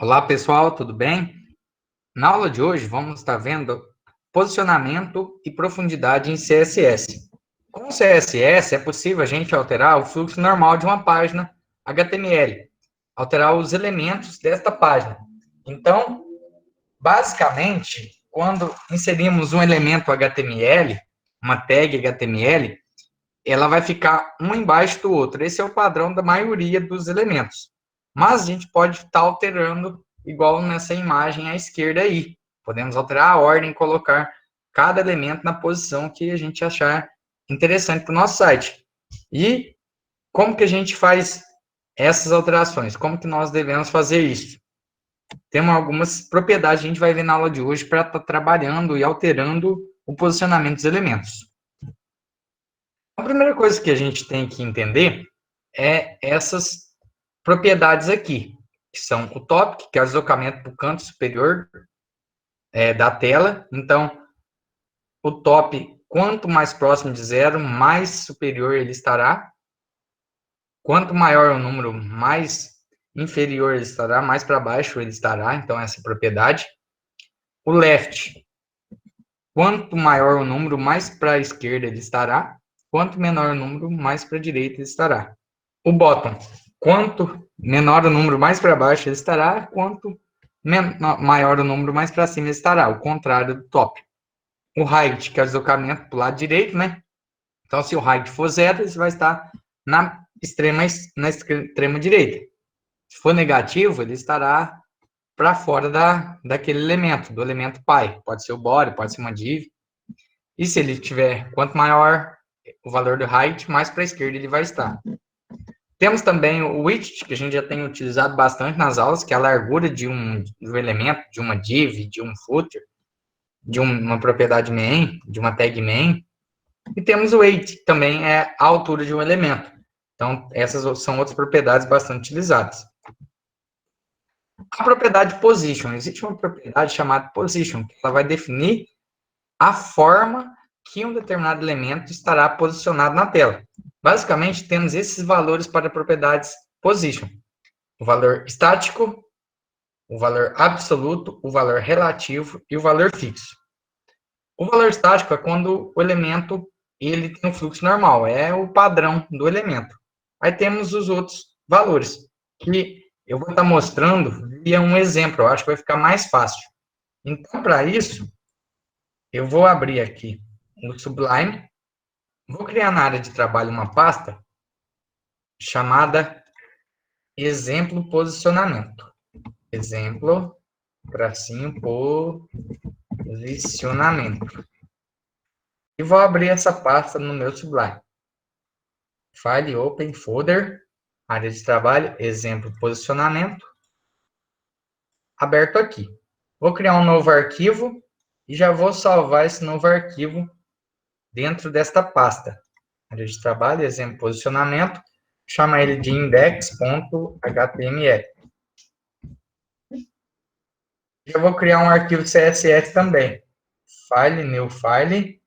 Olá, pessoal, tudo bem? Na aula de hoje, vamos estar vendo posicionamento e profundidade em CSS. Com o CSS, é possível a gente alterar o fluxo normal de uma página HTML, alterar os elementos desta página. Então, basicamente, quando inserimos um elemento HTML, uma tag HTML, ela vai ficar um embaixo do outro. Esse é o padrão da maioria dos elementos. Mas a gente pode estar alterando, igual nessa imagem à esquerda aí. Podemos alterar a ordem, colocar cada elemento na posição que a gente achar interessante para o nosso site. E como que a gente faz essas alterações? Como que nós devemos fazer isso? Temos algumas propriedades que a gente vai ver na aula de hoje para estar trabalhando e alterando o posicionamento dos elementos. A primeira coisa que a gente tem que entender é essas propriedades aqui, que são o topic, que é o deslocamento para o canto superior da tela. Então, o top, quanto mais próximo de zero, mais superior ele estará. Quanto maior o número, mais inferior ele estará, mais para baixo ele estará. Então, essa propriedade. O left, quanto maior o número, mais para a esquerda ele estará. Quanto menor o número, mais para a direita ele estará. O bottom, quanto menor o número, mais para baixo ele estará, quanto maior o número, mais para cima ele estará, o contrário do top. O height, que é o deslocamento para o lado direito, né? Então, se o height for zero, ele vai estar na extrema direita. Se for negativo, ele estará para fora daquele elemento, do elemento pi. Pode ser o body, pode ser uma div. E se ele tiver, quanto maior o valor do height, mais para a esquerda ele vai estar. Temos também o width, que a gente já tem utilizado bastante nas aulas, que é a largura de um elemento, de uma div, de um footer, de uma propriedade main, de uma tag main. E temos o weight, que também é a altura de um elemento. Então, essas são outras propriedades bastante utilizadas. A propriedade position. Existe uma propriedade chamada position, que ela vai definir a forma que um determinado elemento estará posicionado na tela. Basicamente, temos esses valores para propriedades position. O valor estático, o valor absoluto, o valor relativo e o valor fixo. O valor estático é quando o elemento ele tem um fluxo normal, é o padrão do elemento. Aí temos os outros valores, que eu vou estar mostrando via um exemplo, eu acho que vai ficar mais fácil. Então, para isso, eu vou abrir aqui no Sublime, vou criar na área de trabalho uma pasta chamada exemplo posicionamento. Exemplo, tracinho, posicionamento. E vou abrir essa pasta no meu Sublime. File, Open, Folder, área de trabalho, exemplo, posicionamento. Aberto aqui. Vou criar um novo arquivo e já vou salvar esse novo arquivo dentro desta pasta. Área de trabalho, exemplo, posicionamento. Chama ele de index.html. Já vou criar um arquivo CSS também. File, new file,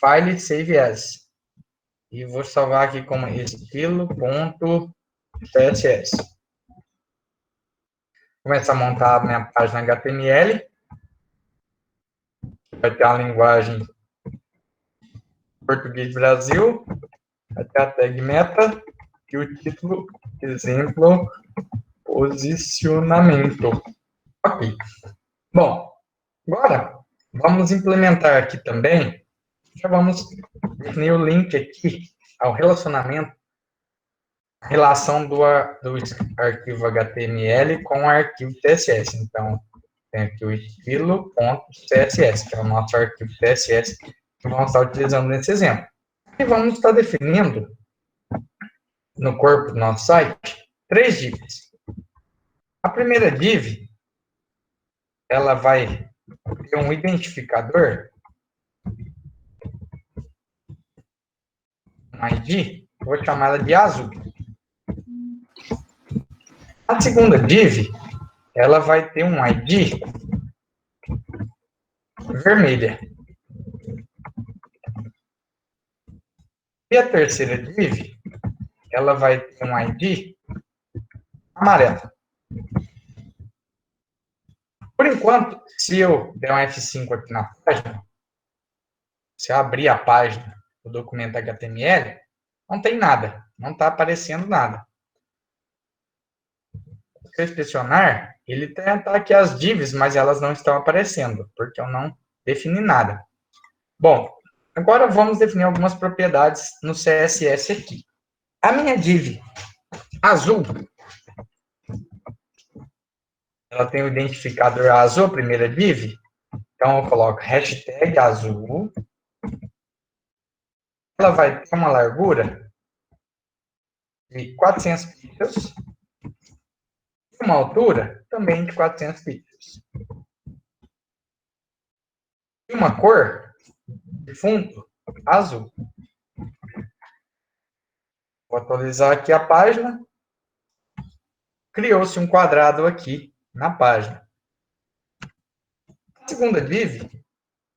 file, save as. E vou salvar aqui como estilo.css. Começar a montar a minha página HTML. Vai ter a linguagem português Brasil. Vai ter a tag meta e o título, exemplo, posicionamento. Ok. Bom, agora vamos implementar aqui também. Já vamos definir o link aqui ao relacionamento, a relação do arquivo HTML com o arquivo CSS. Então, tem aqui o estilo.css, que é o nosso arquivo CSS que vamos estar utilizando nesse exemplo. E vamos estar definindo no corpo do nosso site 3 divs. A primeira div, ela vai ter um identificador, um ID, vou chamar ela de azul. A segunda div, ela vai ter um ID vermelha. E a terceira div, ela vai ter um ID amarelo. Por enquanto, se eu der um F5 aqui na página, se eu abrir a página do documento HTML, não tem nada, não está aparecendo nada. Se eu inspecionar, ele está aqui as divs, mas elas não estão aparecendo, porque eu não defini nada. Bom, agora vamos definir algumas propriedades no CSS aqui. A minha div azul, ela tem o identificador azul, a primeira div. Então, eu coloco hashtag azul. Ela vai ter uma largura de 400 pixels e uma altura também de 400 pixels. E uma cor de fundo azul. Vou atualizar aqui a página. Criou-se um quadrado aqui na página. A segunda div,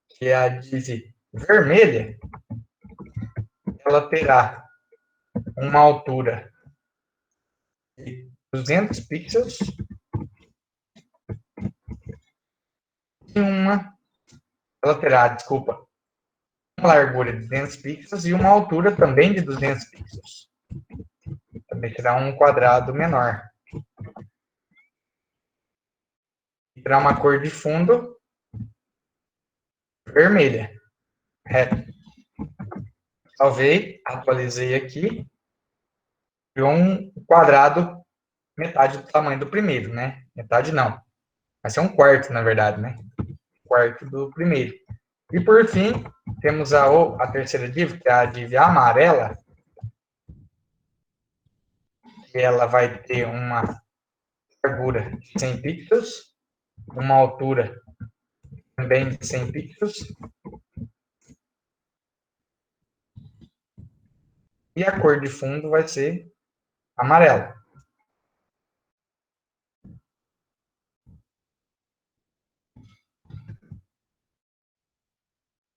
que é a div vermelha, ela terá uma altura de 200 pixels e ela terá, desculpa, uma largura de 200 pixels e uma altura também de 200 pixels. Também terá um quadrado menor. E terá uma cor de fundo vermelha. Salvei, atualizei aqui. Criou um quadrado metade do tamanho do primeiro, né? Metade não. Vai ser um quarto, na verdade, né? Quarto do primeiro. E, por fim, temos a terceira div, que é a div amarela. Que ela vai ter uma largura de 100 pixels, uma altura também de 100 pixels. E a cor de fundo vai ser amarela.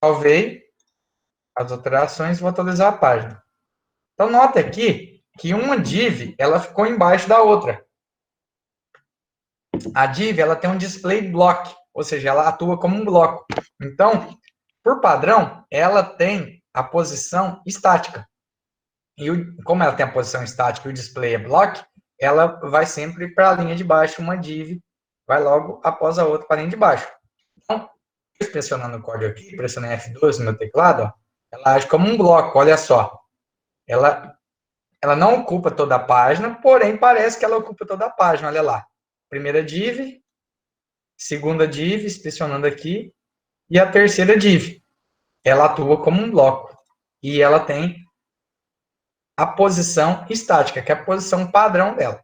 Salvei as alterações e vou atualizar a página. Então, nota aqui que uma div ela ficou embaixo da outra. A div ela tem um display block, ou seja, ela atua como um bloco. Então, por padrão, ela tem a posição estática. E como ela tem a posição estática e o display é block, ela vai sempre para a linha de baixo, uma div vai logo após a outra para a linha de baixo. Então, pressionando o código aqui, pressionando F12 no meu teclado, ó, ela age como um bloco, olha só. Ela não ocupa toda a página, porém parece que ela ocupa toda a página, olha lá. Primeira div, segunda div, inspecionando aqui, e a terceira div. Ela atua como um bloco. E ela tem a posição estática, que é a posição padrão dela.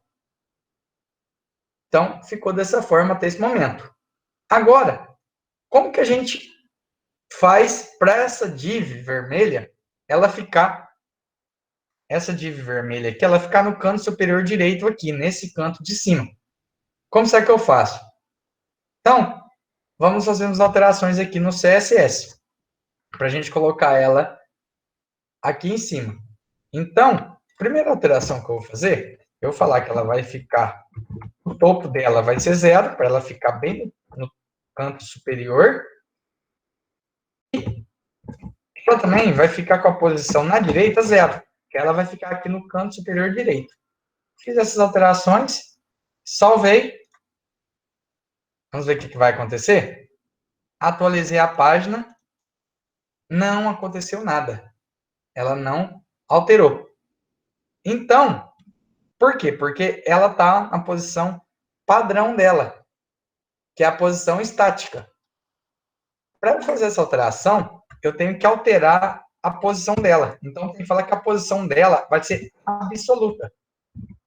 Então, ficou dessa forma até esse momento. Agora, como que a gente faz para essa div vermelha, ela ficar, essa div vermelha aqui, ela ficar no canto superior direito aqui, nesse canto de cima? Como será que eu faço? Então, vamos fazer umas alterações aqui no CSS, para a gente colocar ela aqui em cima. Então, a primeira alteração que eu vou fazer, eu vou falar que ela vai ficar, o topo dela vai ser 0, para ela ficar bem no canto superior. E ela também vai ficar com a posição na direita 0, que ela vai ficar aqui no canto superior direito. Fiz essas alterações, salvei. Vamos ver o que vai acontecer? Atualizei a página, não aconteceu nada. Ela não alterou. Então, por quê? Porque ela está na posição padrão dela, que é a posição estática. Para fazer essa alteração, eu tenho que alterar a posição dela. Então, tem que falar que a posição dela vai ser absoluta.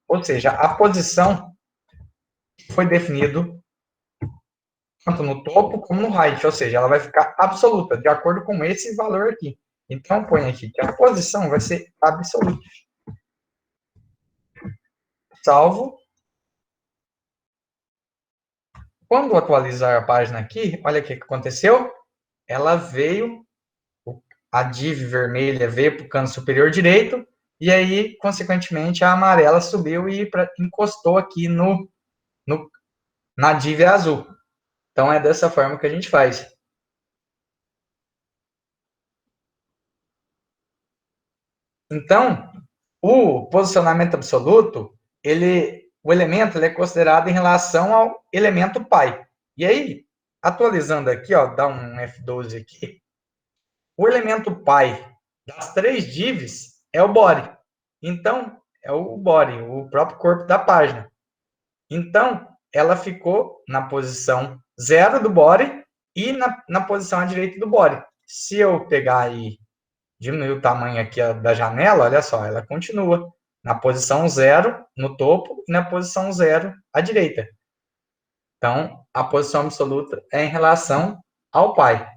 Ou seja, a posição foi definido tanto no topo como no height, ou seja, ela vai ficar absoluta, de acordo com esse valor aqui. Então, põe aqui que a posição vai ser absoluta. Salvo. Quando atualizar a página aqui, olha o que aconteceu. Ela veio, a div vermelha veio para o canto superior direito, e aí, consequentemente, a amarela subiu e encostou aqui na div azul. Então, é dessa forma que a gente faz. Então, o posicionamento absoluto, o elemento ele é considerado em relação ao elemento pai. E aí, atualizando aqui, ó, dá um F12 aqui, o elemento pai das três divs é o body. Então, é o body, o próprio corpo da página. Então, ela ficou na posição 0 do body e na posição à direita do body. Se eu pegar aí, diminuir o tamanho aqui da janela, olha só, ela continua na posição 0 no topo e na posição 0 à direita. Então, a posição absoluta é em relação ao pai.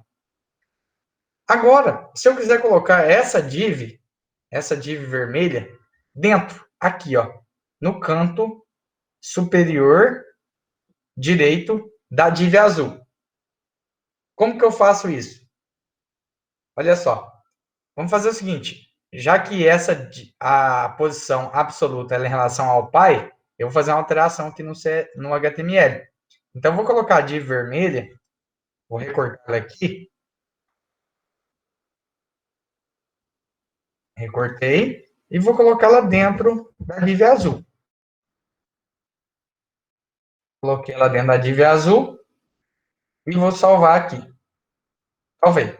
Agora, se eu quiser colocar essa div vermelha, dentro, aqui, ó, no canto superior direito da div azul. Como que eu faço isso? Olha só, vamos fazer o seguinte, já que a posição absoluta é em relação ao pai, eu vou fazer uma alteração aqui no HTML. Então, eu vou colocar a div vermelha, vou recortar ela aqui, recortei, e vou colocá-la dentro da div azul. Coloquei ela dentro da div azul e vou salvar aqui. Salvei.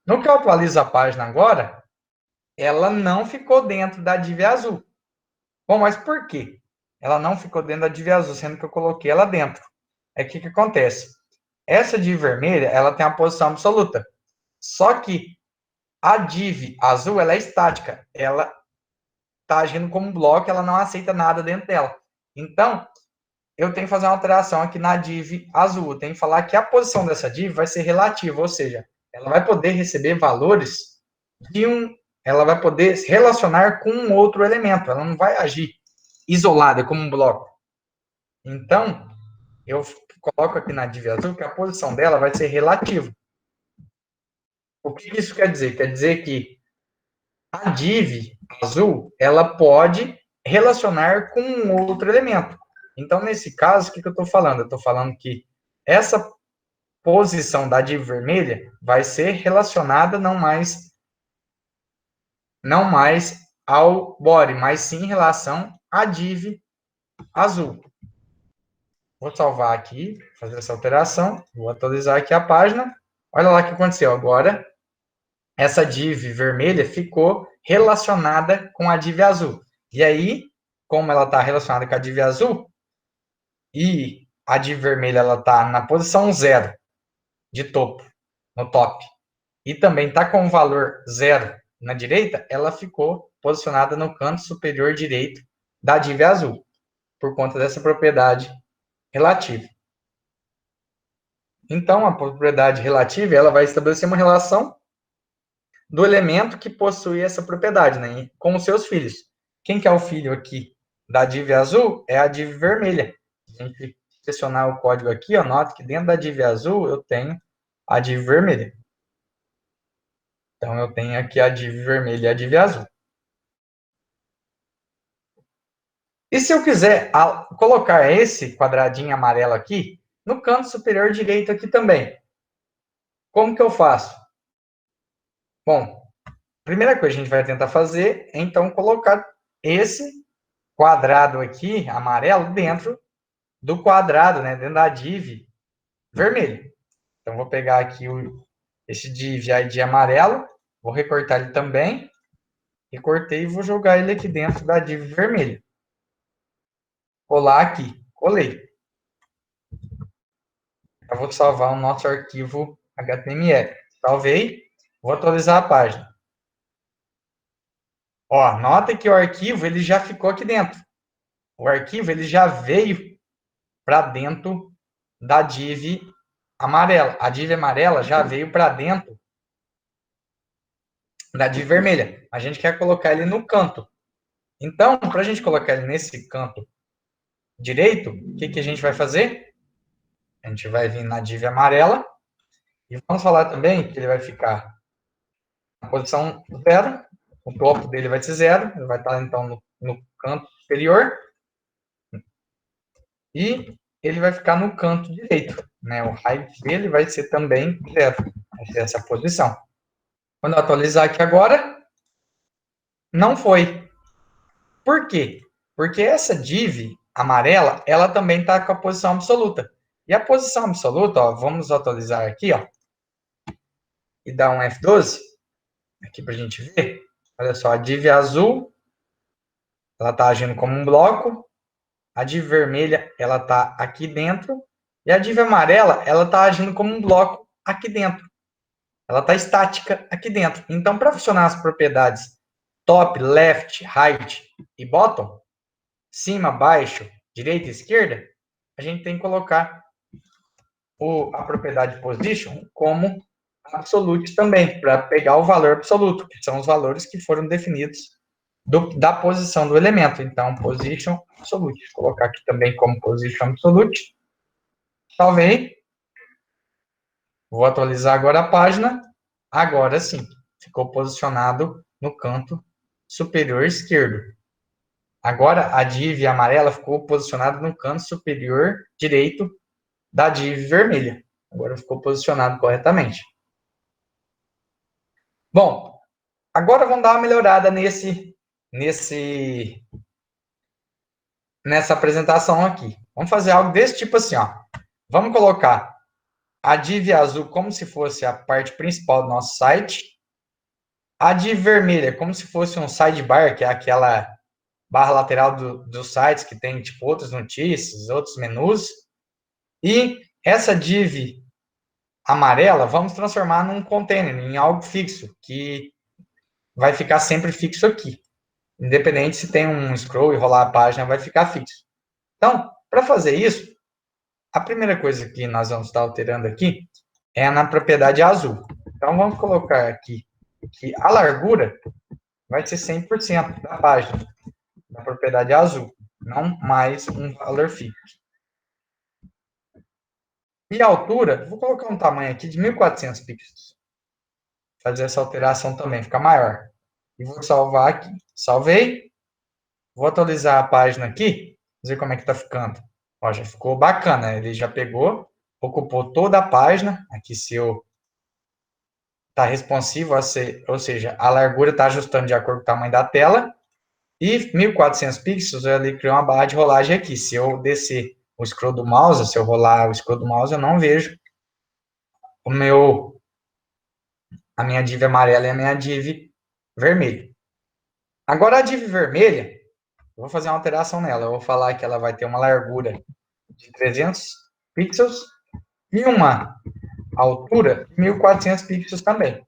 No que eu atualizo a página agora, ela não ficou dentro da div azul. Bom, mas por quê? Ela não ficou dentro da div azul, sendo que eu coloquei ela dentro. É que acontece? Essa div vermelha, ela tem a posição absoluta. Só que a div azul, ela é estática. Ela está agindo como um bloco, ela não aceita nada dentro dela. Então, eu tenho que fazer uma alteração aqui na div azul. Eu tenho que falar que a posição dessa div vai ser relativa, ou seja, ela vai poder receber valores ela vai poder se relacionar com um outro elemento. Ela não vai agir isolada como um bloco. Então, eu coloco aqui na div azul que a posição dela vai ser relativa. O que isso quer dizer? Quer dizer que a div azul, ela pode relacionar com um outro elemento. Então, nesse caso, o que eu estou falando? Eu estou falando que essa posição da div vermelha vai ser relacionada não mais ao body, mas sim em relação à div azul. Vou salvar aqui, fazer essa alteração, vou atualizar aqui a página. Olha lá o que aconteceu. Agora, essa div vermelha ficou relacionada com a div azul. E aí, como ela está relacionada com a div azul, e a div vermelha está na posição 0 de topo, no top, e também está com o valor 0 na direita, ela ficou posicionada no canto superior direito da div azul, por conta dessa propriedade relativa. Então, a propriedade relativa, ela vai estabelecer uma relação do elemento que possui essa propriedade, né, com os seus filhos. Quem que é o filho aqui da div azul? É a div vermelha. A gente selecionar o código aqui, ó, nota que dentro da div azul eu tenho a div vermelha. Então, eu tenho aqui a div vermelha e a div azul. E se eu quiser colocar esse quadradinho amarelo aqui no canto superior direito aqui também? Como que eu faço? Bom, a primeira coisa que a gente vai tentar fazer é, então, colocar esse quadrado aqui, amarelo, dentro do quadrado, né, dentro da div vermelho. Então, vou pegar aqui esse div ID amarelo, vou recortar ele também, recortei e vou jogar ele aqui dentro da div vermelho. Colar aqui, colei. Eu vou salvar o nosso arquivo HTML. Salvei, vou atualizar a página. Ó, nota que o arquivo ele já ficou aqui dentro. O arquivo ele já veio para dentro da div amarela. A div amarela já veio para dentro da div vermelha. A gente quer colocar ele no canto. Então, para a gente colocar ele nesse canto direito, o que a gente vai fazer? A gente vai vir na div amarela e vamos falar também que ele vai ficar na posição 0. O topo dele vai ser 0. Ele vai estar, então, no canto superior. E ele vai ficar no canto direito. né? O height dele vai ser também 0. Vai ser essa posição. Quando eu atualizar aqui agora, não foi. Por quê? Porque essa div amarela, ela também está com a posição absoluta. E a posição absoluta, ó, vamos atualizar aqui, ó, e dar um F12, aqui para a gente ver. Olha só, a div azul, ela está agindo como um bloco. A div vermelha, ela está aqui dentro. E a div amarela, ela está agindo como um bloco aqui dentro. Ela está estática aqui dentro. Então, para funcionar as propriedades top, left, right e bottom, cima, baixo, direita e esquerda, a gente tem que colocar a propriedade position como absolute também, para pegar o valor absoluto, que são os valores que foram definidos da posição do elemento. Então, position absolute. Vou colocar aqui também como position absolute. Salvei. Vou atualizar agora a página. Agora sim, ficou posicionado no canto superior esquerdo. Agora, a div amarela ficou posicionada no canto superior direito da div vermelha. Agora ficou posicionado corretamente. Bom, agora vamos dar uma melhorada nessa apresentação aqui. Vamos fazer algo desse tipo assim, ó. Vamos colocar a div azul como se fosse a parte principal do nosso site. A div vermelha como se fosse um sidebar, que é aquela barra lateral dos sites que tem tipo outras notícias, outros menus. E essa div amarela, vamos transformar num container, em algo fixo, que vai ficar sempre fixo aqui. Independente se tem um scroll e rolar a página, vai ficar fixo. Então, para fazer isso, a primeira coisa que nós vamos estar alterando aqui é na propriedade azul. Então, vamos colocar aqui que a largura vai ser 100% da página, da propriedade azul, não mais um valor fixo. E a altura, vou colocar um tamanho aqui de 1400 pixels. Fazer essa alteração também, ficar maior. E vou salvar aqui. Salvei. Vou atualizar a página aqui, ver como é que está ficando. Ó, já ficou bacana, ele já pegou, ocupou toda a página. Aqui seu está responsivo, ou seja, a largura está ajustando de acordo com o tamanho da tela. E 1400 pixels, ele criou uma barra de rolagem aqui. Se eu descer o scroll do mouse, se eu rolar o scroll do mouse, eu não vejo a minha div amarela e a minha div vermelha. Agora a div vermelha, eu vou fazer uma alteração nela. Eu vou falar que ela vai ter uma largura de 300 pixels e uma altura de 1400 pixels também.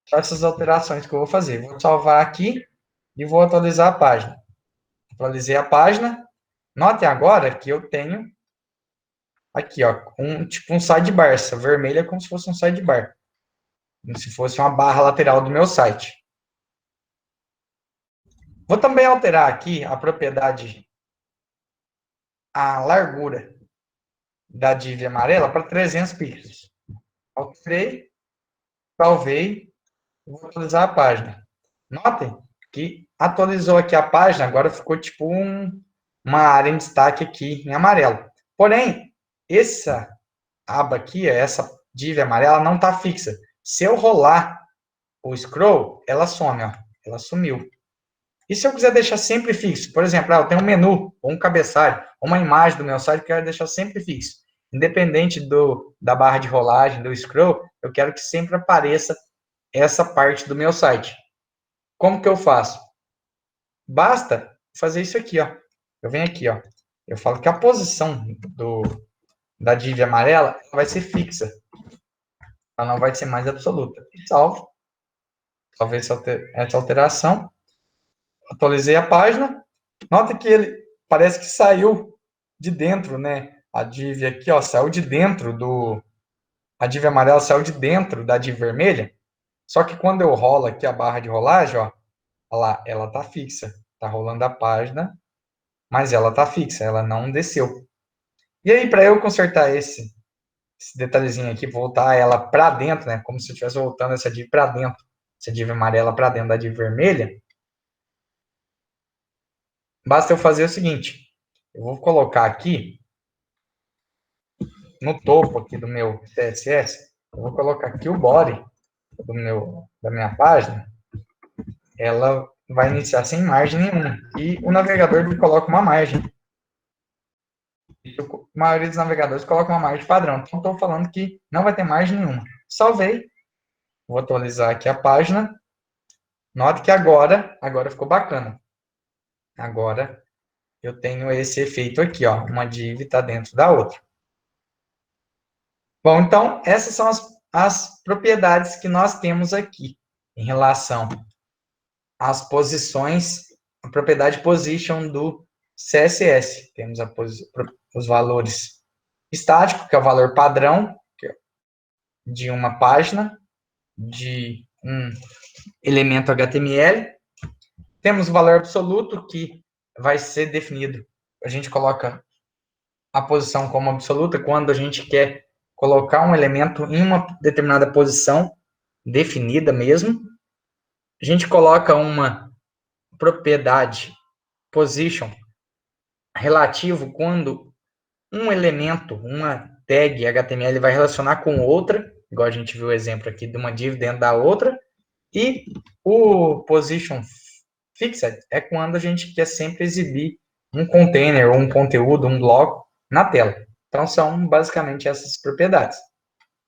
São essas alterações que eu vou fazer. Vou salvar aqui e vou atualizar a página. Atualizei a página. Notem agora que eu tenho aqui, ó, tipo um sidebar. Essa vermelha é como se fosse um sidebar. Como se fosse uma barra lateral do meu site. Vou também alterar aqui a propriedade, a largura da div amarela para 300 pixels. Alterei, salvei, vou atualizar a página. Notem que atualizou aqui a página, agora ficou tipo uma área em destaque aqui em amarelo. Porém, essa aba aqui, essa div amarela, não está fixa. Se eu rolar o scroll, ela some, ó, ela sumiu. E se eu quiser deixar sempre fixo? Por exemplo, eu tenho um menu, ou um cabeçalho, ou uma imagem do meu site que eu quero deixar sempre fixo. Independente da barra de rolagem, do scroll, eu quero que sempre apareça essa parte do meu site. Como que eu faço? Basta fazer isso aqui, ó. Eu venho aqui, ó. Eu falo que a posição da div amarela vai ser fixa. Ela não vai ser mais absoluta. E salvo. Salvei essa alteração. Atualizei a página. Nota que ele parece que saiu de dentro, né? A div aqui, ó, saiu de dentro a div amarela saiu de dentro da div vermelha. Só que quando eu rolo aqui a barra de rolagem, ó, olha lá, ela tá fixa. Tá rolando a página, mas ela tá fixa, ela não desceu. E aí, para eu consertar esse detalhezinho aqui, voltar ela para dentro, né? Como se eu estivesse voltando essa div para dentro, essa div amarela para dentro da div vermelha, basta eu fazer o seguinte: eu vou colocar aqui no topo aqui do meu CSS, eu vou colocar aqui o body da minha página, ela vai iniciar sem margem nenhuma. E o navegador ele coloca uma margem. A maioria dos navegadores coloca uma margem padrão. Então, estou falando que não vai ter margem nenhuma. Salvei. Vou atualizar aqui a página. Note que agora ficou bacana. Agora eu tenho esse efeito aqui, ó. Uma div está dentro da outra. Bom, então, essas são as propriedades que nós temos aqui em relação às posições, a propriedade position do CSS. Temos os valores estático, que é o valor padrão de uma página, de um elemento HTML. Temos o valor absoluto, que vai ser definido. A gente coloca a posição como absoluta quando a gente quer colocar um elemento em uma determinada posição definida mesmo. A gente coloca uma propriedade position relativo quando um elemento, uma tag HTML vai relacionar com outra, igual a gente viu o exemplo aqui de uma div dentro da outra, e o position fixed é quando a gente quer sempre exibir um container, um conteúdo, um bloco na tela. Então, são basicamente essas propriedades.